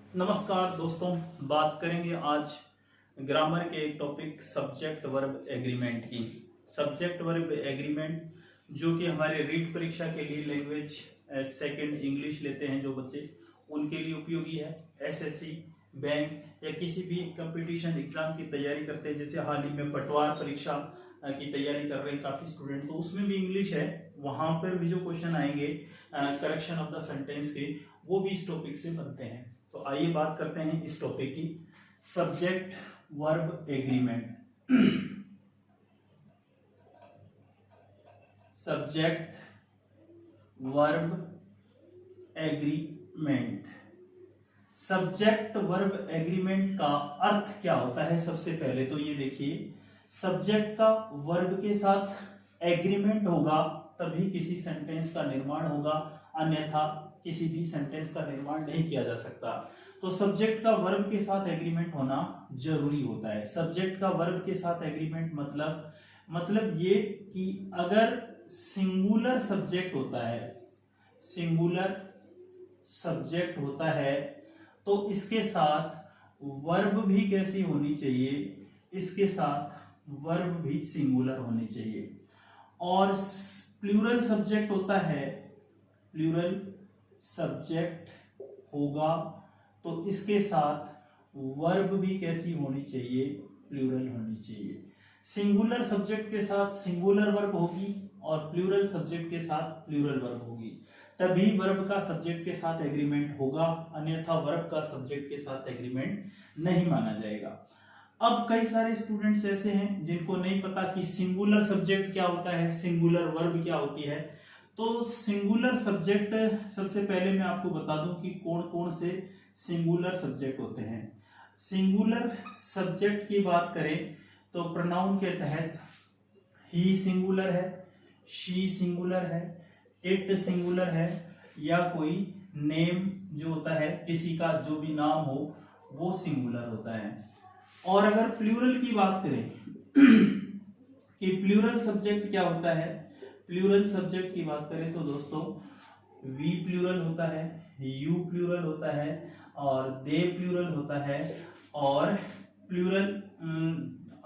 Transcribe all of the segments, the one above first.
नमस्कार दोस्तों, बात करेंगे आज ग्रामर के एक टॉपिक सब्जेक्ट वर्ब एग्रीमेंट की। सब्जेक्ट वर्ब एग्रीमेंट जो कि हमारे रीट परीक्षा के लिए लैंग्वेज सेकंड इंग्लिश लेते हैं जो बच्चे, उनके लिए उपयोगी है। एसएससी, बैंक या किसी भी कंपटीशन एग्जाम की तैयारी करते हैं, जैसे हाल ही में पटवार परीक्षा की तैयारी कर रहे हैं काफी स्टूडेंट, तो उसमें भी इंग्लिश है। वहां पर भी जो क्वेश्चन आएंगे करेक्शन ऑफ द सेंटेंस के, वो भी इस टॉपिक से बनते हैं। तो आइए बात करते हैं इस टॉपिक की, subject verb agreement. Subject verb agreement. Subject verb agreement का अर्थ क्या होता है? सबसे पहले तो ये देखिए, सब्जेक्ट का वर्ब के साथ एग्रीमेंट होगा तभी किसी सेंटेंस का निर्माण होगा, अन्यथा किसी भी सेंटेंस का निर्माण नहीं किया जा सकता। तो सब्जेक्ट का वर्ब के साथ एग्रीमेंट होना जरूरी होता है। सब्जेक्ट का वर्ब के साथ एग्रीमेंट मतलब ये कि अगर सिंगुलर सब्जेक्ट होता है, सिंगुलर सब्जेक्ट होता है, तो इसके साथ वर्ब भी कैसी होनी चाहिए? इसके साथ वर्ब भी सिंगुलर होनी चाहिए। और प्लूरल सब्जेक्ट होता है, प्लूरल सब्जेक्ट होगा तो इसके साथ वर्ब भी कैसी होनी चाहिए? प्लूरल होनी चाहिए। सिंगुलर सब्जेक्ट के साथ सिंगुलर वर्ब होगी और प्लूरल सब्जेक्ट के साथ प्लूरल वर्ब होगी, तभी वर्ब का सब्जेक्ट के साथ एग्रीमेंट होगा, अन्यथा वर्ब का सब्जेक्ट के साथ एग्रीमेंट नहीं माना जाएगा। अब कई सारे स्टूडेंट्स ऐसे हैं जिनको नहीं पता कि सिंगुलर सब्जेक्ट क्या होता है, सिंगुलर वर्ब क्या होती है। तो सिंगुलर सब्जेक्ट, सबसे पहले मैं आपको बता दूं कि कौन कौन से सिंगुलर सब्जेक्ट होते हैं। सिंगुलर सब्जेक्ट की बात करें तो प्रोनाउन के तहत ही सिंगुलर है, शी सिंगुलर है, इट सिंगुलर है, या कोई नेम जो होता है, किसी का जो भी नाम हो वो सिंगुलर होता है। और अगर प्लूरल की बात करें कि प्लूरल सब्जेक्ट क्या होता है, प्लूरल सब्जेक्ट की बात करें तो दोस्तों वी प्लूरल होता है, यू प्लूरल होता है, और दे प्लूरल होता है, और प्लूरल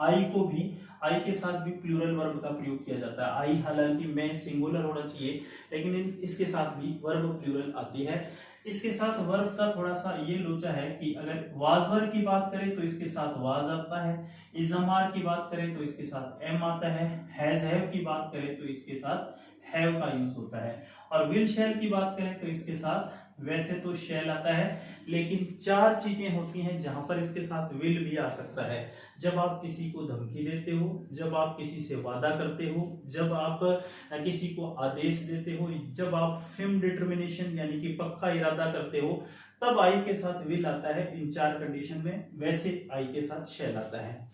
आई को भी, आई के साथ भी प्लूरल वर्ब का प्रयोग किया जाता है। आई हालांकि में सिंगुलर होना चाहिए, लेकिन इसके साथ भी वर्ब प्लूरल आती है। इसके साथ वर्ब का थोड़ा सा ये लोचा है कि अगर वाज वर्ब की बात करें तो इसके साथ वाज आता है, इज़मार की बात करें तो इसके साथ एम आता है, हैज हैव की बात करें तो इसके साथ हैव का यूज होता है, और विल शैल की बात करें तो इसके साथ वैसे तो शैल आता है, लेकिन चार चीजें होती हैं जहां पर इसके साथ विल भी आ सकता है। जब आप किसी को धमकी देते हो, जब आप किसी से वादा करते हो, जब आप किसी को आदेश देते हो, जब आप फिर्म डिटर्मिनेशन यानी कि पक्का इरादा करते हो, तब आई के साथ विल आता है। इन चार कंडीशन में वैसे आई के साथ शैल आता है।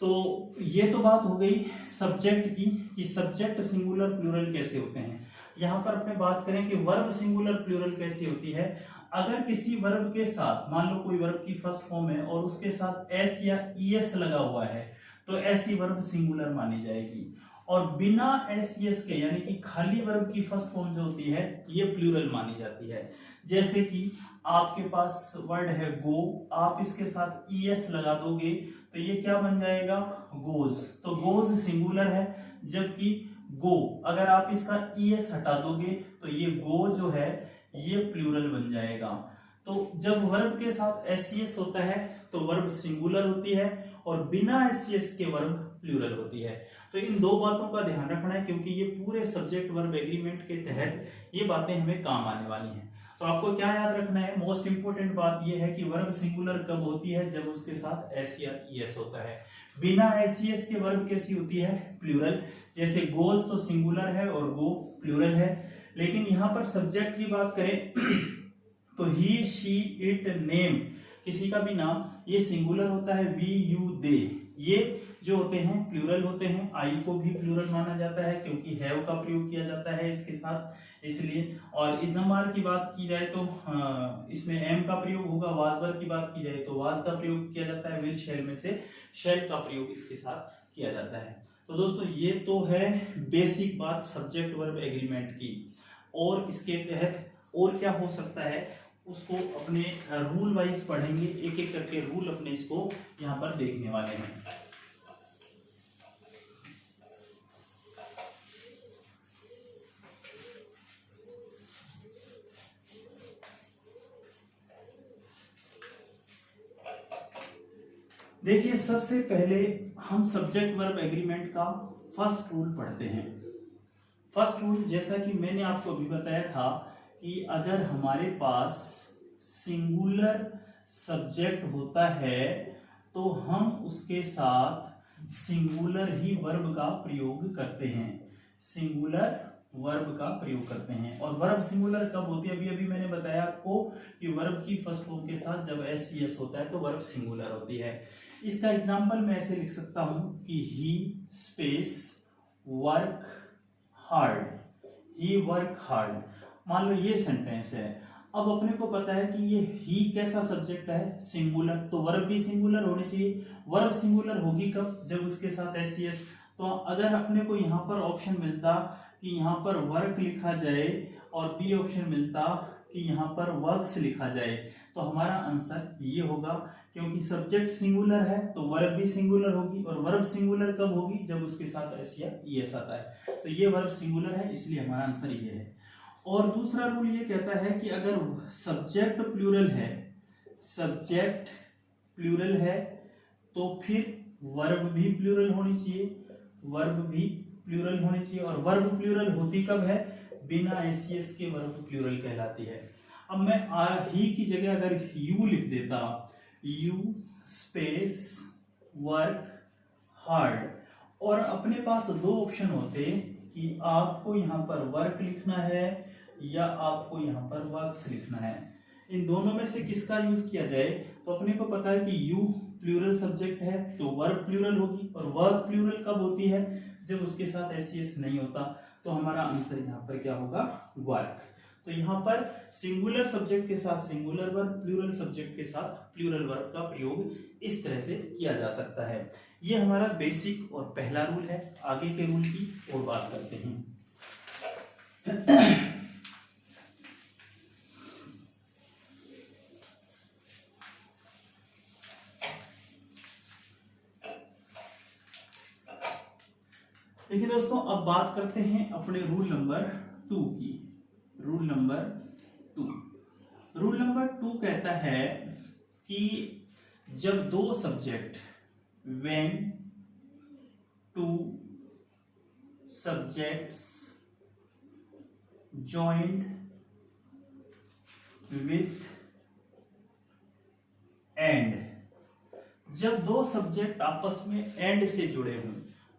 तो ये तो बात हो गई सब्जेक्ट की कि सब्जेक्ट सिंगुलर प्लूरल कैसे होते हैं। यहां पर अपने बात करें कि वर्ब सिंगुलर प्लूरल कैसी होती है। अगर किसी वर्ब के साथ, मान लो कोई वर्ब की फर्स्ट फॉर्म है और उसके साथ एस या ईएस लगा हुआ है, तो ऐसी वर्ब सिंगुलर मानी जाएगी। और बिना एस ईएस के यानी कि खाली वर्ब की फर्स्ट फॉर्म जो होती है, ये प्लूरल मानी जाती है। जैसे कि आपके पास वर्ड है गो, आप इसके साथ ईएस लगा दोगे तो ये क्या बन जाएगा? गोज। तो गोज सिंगुलर है, जबकि गो अगर आप इसका ईएस हटा दोगे तो ये गो जो है ये प्लूरल बन जाएगा। तो जब वर्ब के साथ एससीएस होता है तो वर्ब सिंगुलर होती है, और बिना एससीएस के वर्ब प्लूरल होती है। तो इन दो बातों का ध्यान रखना है, क्योंकि ये पूरे सब्जेक्ट वर्ब एग्रीमेंट के तहत ये बातें हमें काम आने वाली हैं। तो आपको क्या याद रखना है? मोस्ट इंपोर्टेंट बात यह है कि वर्ब सिंगुलर कब होती है? जब उसके साथ एस या ईएस होता है। बिना एससीएस के वर्ब कैसी होती है? प्लूरल। जैसे गोज तो सिंगुलर है और गो प्लूरल है। लेकिन यहां पर सब्जेक्ट की बात करें तो ही, शी, इट, नेम, किसी का भी नाम, ये सिंगुलर होता है। वी, यू, दे, ये जो होते हैं प्लूरल होते हैं। आई को भी प्लूरल माना जाता है क्योंकि हैव का प्रयोग किया जाता है इसके साथ, इसलिए। और इज़मार की बात की जाए तो इसमें एम का प्रयोग होगा। वाजवर की बात की जाए तो वाज का प्रयोग किया जाता है। विल शैल में से शैल का प्रयोग इसके साथ किया जाता है। तो दोस्तों ये तो है बेसिक बात सब्जेक्ट वर्ब एग्रीमेंट की। और इसके तहत और क्या हो सकता है? उसको अपने रूल वाइज पढ़ेंगे, एक एक करके रूल अपने इसको यहाँ पर देखने वाले हैं। देखिए सबसे पहले हम सब्जेक्ट वर्ब एग्रीमेंट का फर्स्ट रूल पढ़ते हैं। फर्स्ट रूल जैसा कि मैंने आपको अभी बताया था कि अगर हमारे पास सिंगुलर सब्जेक्ट होता है तो हम उसके साथ सिंगुलर ही वर्ब का प्रयोग करते हैं, सिंगुलर वर्ब का प्रयोग करते हैं। और वर्ब सिंगुलर कब होती है, अभी अभी मैंने बताया आपको कि वर्ब की फर्स्ट फॉर्म के साथ जब एस सी एस होता है तो वर्ब सिंगुलर होती है। इसका एग्जाम्पल मैं ऐसे लिख सकता हूं कि ही स्पेस वर्क हार्ड, ही वर्क हार्ड। मान लो ये सेंटेंस है। अब अपने को पता है कि ये ही कैसा सब्जेक्ट है, सिंगुलर, तो वर्ब भी सिंगुलर होनी चाहिए। वर्ब सिंगुलर होगी कब, जब उसके साथ एस सी एस। तो अगर अपने को यहाँ पर ऑप्शन मिलता कि यहाँ पर वर्क लिखा जाए और बी ऑप्शन मिलता कि यहाँ पर वर्क्स लिखा जाए, तो हमारा आंसर ये होगा। क्योंकि सब्जेक्ट सिंगुलर है तो वर्ब भी सिंगुलर होगी, और वर्ब सिंगुलर कब होगी, जब उसके साथ एस या ईएस आता है। तो ये वर्ब सिंगुलर है, इसलिए हमारा आंसर ये है। और दूसरा रूल ये कहता है कि अगर सब्जेक्ट प्लूरल है, सब्जेक्ट प्लूरल है तो फिर वर्ब भी प्लूरल होनी चाहिए, वर्ब भी प्लूरल होनी चाहिए। और वर्ब प्लूरल होती कब है, बिना एस सी एस के वर्ब प्लूरल कहलाती है। अब मैं ही की जगह अगर यू लिख देता, यू स्पेस वर्क हार्ड, और अपने पास दो ऑप्शन होते कि आपको यहाँ पर वर्क लिखना है या आपको यहाँ पर वर्क्स लिखना है। इन दोनों में से किसका यूज किया जाए, तो अपने को पता है कि यू प्लूरल सब्जेक्ट है तो वर्ब प्लूरल होगी, और वर्ब प्लूरल कब होती है, जब उसके साथ एस सी एस नहीं होता। तो हमारा आंसर यहाँ पर क्या होगा, वर्क। तो यहाँ पर सिंगुलर सब्जेक्ट के साथ सिंगुलर वर्ब, प्लूरल सब्जेक्ट के साथ प्लूरल वर्ब का प्रयोग इस तरह से किया जा सकता है। ये हमारा बेसिक और पहला रूल है। आगे के रूल की और बात करते हैं। देखिए दोस्तों, अब बात करते हैं अपने रूल नंबर 2 की। रूल नंबर 2, रूल नंबर 2 कहता है कि जब दो subject, when two subjects joined with and, जब दो सब्जेक्ट आपस में एंड से जुड़े हों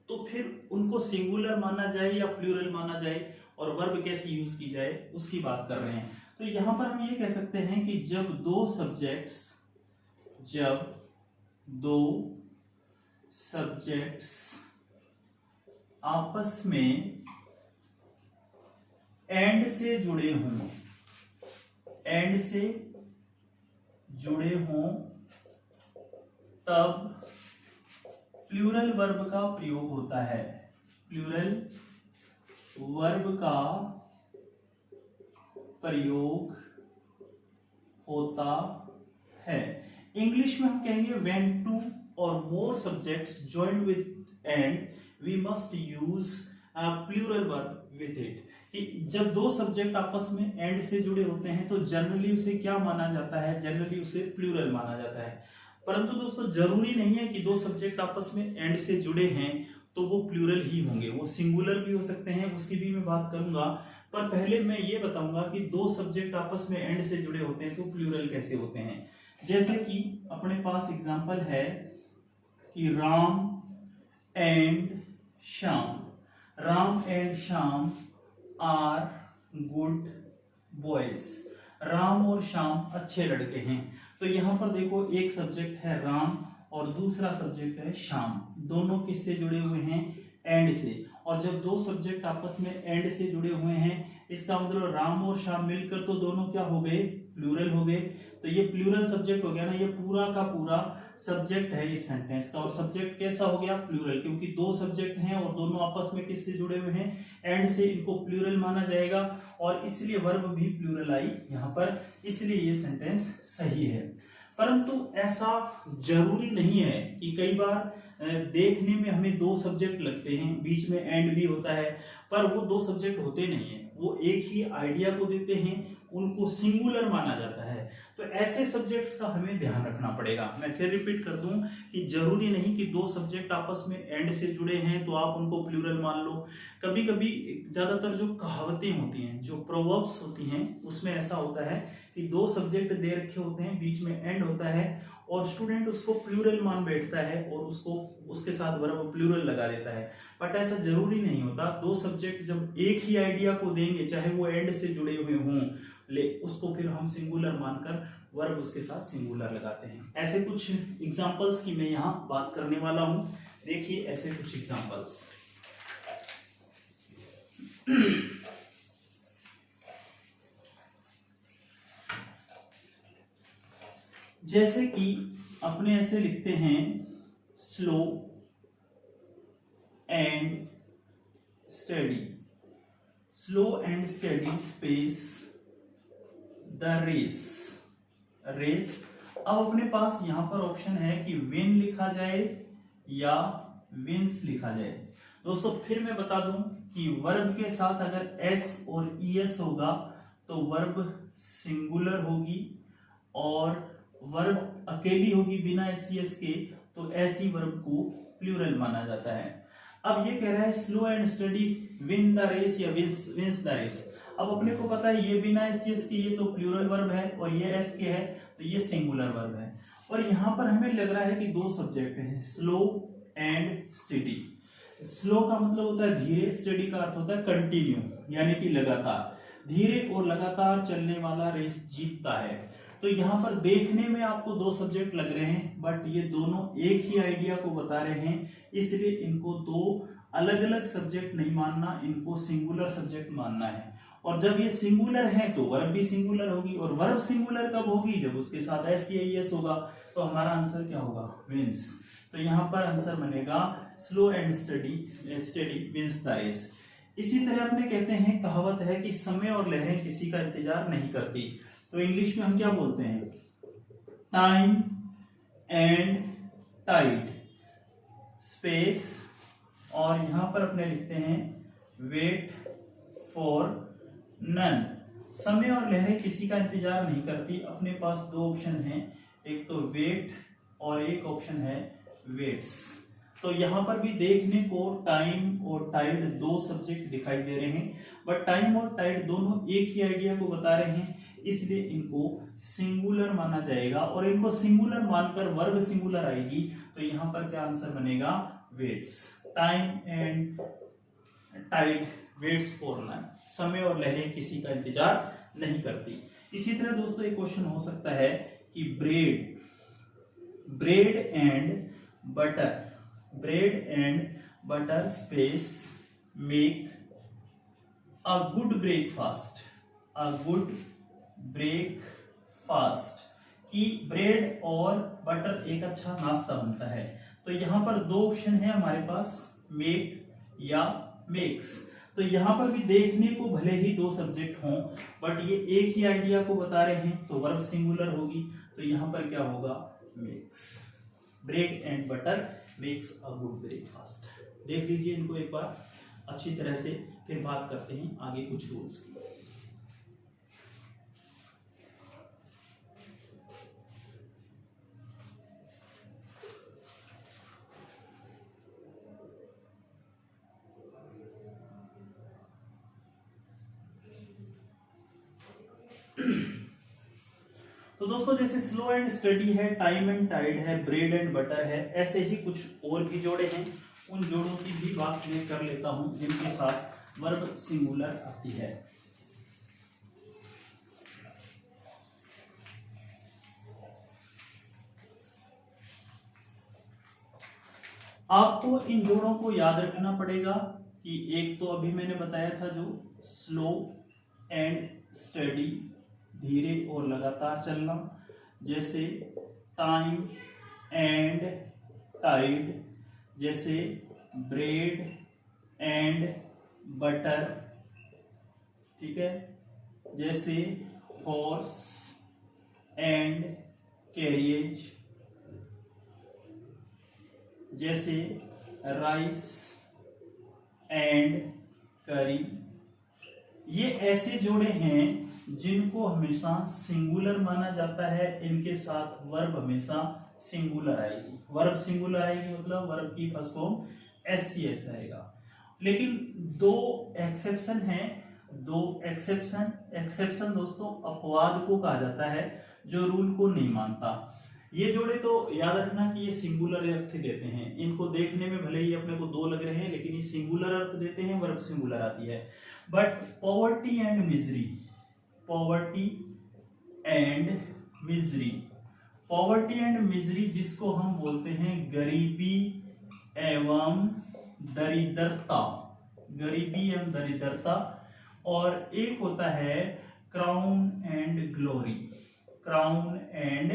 तो फिर उनको सिंगुलर माना जाए या प्लूरल माना जाए, और वर्ब कैसे यूज की जाए उसकी बात कर रहे हैं। तो यहां पर हम ये कह सकते हैं कि जब दो सब्जेक्ट्स आपस में एंड से जुड़े हों, एंड से जुड़े हों, तब प्लूरल वर्ब का प्रयोग होता है, प्लूरल वर्ब का प्रयोग होता है। इंग्लिश में हम कहेंगे when two or more subjects join with and we must use plural verb with it. जब दो सब्जेक्ट आपस में एंड से जुड़े होते हैं तो जनरली उसे क्या माना जाता है, जनरली उसे प्लूरल माना जाता है। परंतु दोस्तों जरूरी नहीं है कि दो सब्जेक्ट आपस में एंड से जुड़े हैं तो वो प्लूरल ही होंगे, वो सिंगुलर भी हो सकते हैं, उसकी भी मैं बात करूंगा। पर पहले मैं ये बताऊंगा कि दो सब्जेक्ट आपस में एंड से जुड़े होते हैं तो प्लूरल कैसे होते हैं। जैसे कि अपने पास एग्जांपल है कि Ram and Shyam, Ram and Shyam are good boys, Ram और श्याम अच्छे लड़के हैं। तो यहाँ पर देखो एक सब्जेक्ट है राम और दूसरा सब्जेक्ट है श्याम, दोनों किससे जुड़े हुए हैं, एंड से। और जब दो सब्जेक्ट आपस में एंड से जुड़े हुए हैं इसका मतलब राम और श्याम मिलकर तो दोनों क्या हो गए, प्लूरल हो गए। तो ये प्लूरल सब्जेक्ट हो गया ना, ये पूरा का पूरा सब्जेक्ट है इस सेंटेंस का। और सब्जेक्ट कैसा हो गया? प्लूरल, क्योंकि दो सब्जेक्ट हैं और दोनों आपस में किससे जुड़े हुए हैं? एंड से, इनको प्लूरल माना जाएगा और इसलिए वर्ब भी प्लूरल आई यहाँ पर, इसलिए ये सेंटेंस सही है। परंतु ऐसा जरूरी नहीं है कि कई बार देखने में हमें दो सब्जेक्ट लगते हैं, बीच में एंड भी होता है, पर वो दो सब्जेक्ट होते नहीं है, वो एक ही आइडिया को देते हैं, उनको सिंगुलर माना जाता है। तो ऐसे सब्जेक्ट्स का हमें ध्यान रखना पड़ेगा। मैं फिर रिपीट कर दूं कि जरूरी नहीं कि दो सब्जेक्ट आपस में एंड से जुड़े हैं तो आप उनको प्लूरल मान लो। कभी कभी ज्यादातर जो कहावतें होती हैं, जो प्रोवर्ब्स होती हैं, उसमें ऐसा होता है कि दो सब्जेक्ट दे रखे होते हैं, बीच में एंड होता है और स्टूडेंट उसको प्लूरल मान बैठता है और उसको उसके साथ वर्ब प्लूरल लगा देता है। बट ऐसा जरूरी नहीं होता। दो सब्जेक्ट जब एक ही आइडिया को देंगे, चाहे वो एंड से जुड़े हुए हों, उसको फिर हम सिंगुलर मानकर वर्ब उसके साथ सिंगुलर लगाते हैं। ऐसे कुछ एग्जांपल्स की मैं यहाँ बात करने वाला हूं। देखिए ऐसे कुछ एग्जांपल्स। जैसे कि अपने ऐसे लिखते हैं, slow and steady, slow and steady space the race, race. अब अपने पास यहां पर ऑप्शन है कि विन लिखा जाए या विंस लिखा जाए। दोस्तों फिर मैं बता दूं कि वर्ब के साथ अगर एस और ईएस होगा तो वर्ब सिंगुलर होगी, और वर्ब अकेली होगी बिना एस के तो ऐसी वर्ब को प्लूरल माना जाता है। अब ये कह रहा है slow and steady win the race या विंस द रेस। अब अपने को पता है ये बिना एस के ये तो प्लूरल वर्ब है और ये एस के है तो ये सिंगुलर वर्ब है। और यहाँ पर हमें लग रहा है कि दो सब्जेक्ट हैं, स्लो एंड स्टडी। स्लो का मतलब होता है धीरे, स्टडी का अर्थ होता है कंटिन्यू, यानी कि लगातार। धीरे और लगातार चलने वाला रेस जीतता है। तो यहाँ पर देखने में आपको दो सब्जेक्ट लग रहे हैं, बट ये दोनों एक ही आइडिया को बता रहे हैं, इसलिए इनको दो अलग अलग सब्जेक्ट नहीं मानना, इनको सिंगुलर सब्जेक्ट मानना है। और जब ये सिंगुलर है तो वर्ब भी सिंगुलर होगी, और वर्ब सिंगुलर कब होगी? जब उसके साथ एस या ईएस होगा। तो हमारा आंसर क्या होगा? विंस। तो यहाँ पर आंसर बनेगा slow and steady wins the race. इसी तरह अपने कहते हैं, कहावत है कि समय और लहरें किसी का इंतजार नहीं करती। तो इंग्लिश में हम क्या बोलते हैं? टाइम एंड टाइड स्पेस, और यहां पर अपने लिखते हैं वेट फॉर नन। समय और लहरें किसी का इंतजार नहीं करती। अपने पास दो ऑप्शन हैं, एक तो वेट और एक ऑप्शन है वेट्स। तो यहां पर भी देखने को टाइम और टाइड दो सब्जेक्ट दिखाई दे रहे हैं, बट टाइम और टाइड दोनों एक ही आइडिया को बता रहे हैं, इसलिए इनको सिंगुलर माना जाएगा। और इनको सिंगुलर मानकर वर्ब सिंगुलर आएगी, तो यहां पर क्या आंसर बनेगा? Waits. Time and tide waits for none. समय और लहरें किसी का इंतजार नहीं करती। इसी तरह दोस्तों एक क्वेश्चन हो सकता है कि bread and butter space make a good breakfast, कि ब्रेड और बटर एक अच्छा नाश्ता बनता है। तो यहां पर दो ऑप्शन है हमारे पास, मेक या मेक्स। तो यहां पर भी देखने को भले ही दो सब्जेक्ट हों, बट ये एक ही आइडिया को बता रहे हैं, तो वर्ब सिंगुलर होगी। तो यहां पर क्या होगा? Makes. Bread and butter makes a good breakfast. देख लीजिए इनको एक बार अच्छी तरह से, फिर बात करते हैं आगे कुछ रूल्स की। तो दोस्तों जैसे स्लो एंड स्टडी है, टाइम एंड टाइड है, ब्रेड एंड बटर है, ऐसे ही कुछ और भी जोड़े हैं। उन जोड़ों की भी बात मैं कर लेता हूं जिनके साथ वर्ब सिंगुलर आती है। आपको इन जोड़ों को याद रखना पड़ेगा कि एक तो अभी मैंने बताया था, जो स्लो एंड स्टडी, धीरे और लगातार चलना। जैसे टाइम एंड टाइड, जैसे ब्रेड एंड बटर, ठीक है, जैसे हॉर्स एंड कैरियज, जैसे राइस एंड करी। ये ऐसे जोड़े हैं जिनको हमेशा सिंगुलर माना जाता है, इनके साथ वर्ब हमेशा सिंगुलर आएगी। वर्ब सिंगुलर आएगी मतलब वर्ब की फर्स्ट फॉर्म एससीएस आएगा। लेकिन दो एक्सेप्शन हैं, दो एक्सेप्शन दोस्तों अपवाद को कहा जाता है, जो रूल को नहीं मानता। ये जोड़े तो याद रखना कि ये सिंगुलर अर्थ देते हैं, इनको देखने में भले ही अपने को दो लग रहे हैं लेकिन ये सिंगुलर अर्थ देते हैं, वर्ब सिंगुलर आती है। But poverty and misery, poverty and misery, poverty and misery जिसको हम बोलते हैं गरीबी एवं दरिद्रता, गरीबी एवं दरिद्रता। और एक होता है crown and glory, crown and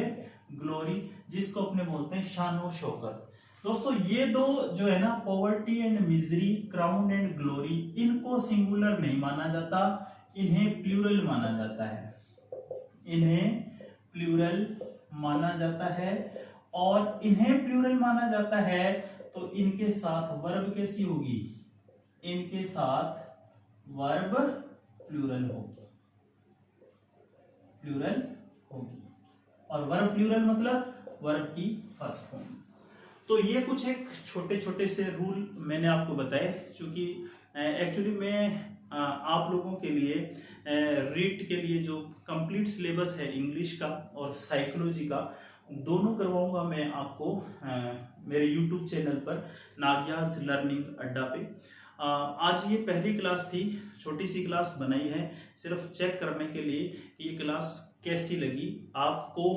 glory जिसको अपने बोलते हैं शानो शौकत। दोस्तों ये दो जो है ना, poverty and misery, crown and glory, इनको सिंगुलर नहीं माना जाता, इन्हें प्लूरल माना जाता है, इन्हें प्लूरल माना जाता है। और इन्हें प्लूरल माना जाता है तो इनके साथ वर्ब कैसी होगी, इनके साथ वर्ब प्लूरल होगी, प्लूरल होगी। और वर्ब प्लूरल मतलब वर्ब की फर्स्ट फॉर्म। तो ये कुछ एक छोटे छोटे से रूल मैंने आपको बताए, क्योंकि एक्चुअली मैं आप लोगों के लिए रीट के लिए जो कंप्लीट सिलेबस है इंग्लिश का और साइकोलॉजी का, दोनों करवाऊंगा मैं आपको मेरे यूट्यूब चैनल पर नागियाज लर्निंग अड्डा पे। आज ये पहली क्लास थी, छोटी सी क्लास बनाई है सिर्फ चेक करने के लिए कि ये क्लास कैसी लगी आपको।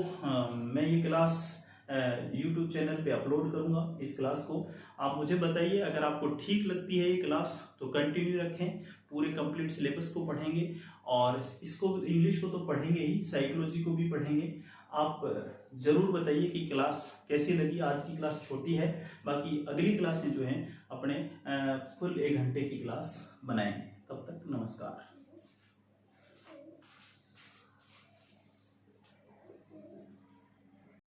मैं ये क्लास YouTube चैनल पे अपलोड करूंगा इस क्लास को। आप मुझे बताइए अगर आपको ठीक लगती है ये क्लास तो कंटिन्यू रखें, पूरे कंप्लीट सिलेबस को पढ़ेंगे और इसको इंग्लिश को तो पढ़ेंगे ही, साइकोलॉजी को भी पढ़ेंगे। आप जरूर बताइए कि क्लास कैसी लगी। आज की क्लास छोटी है, बाकी अगली क्लासें जो हैं अपने फुल 1 घंटे की क्लास बनाएंगे। तब तक नमस्कार।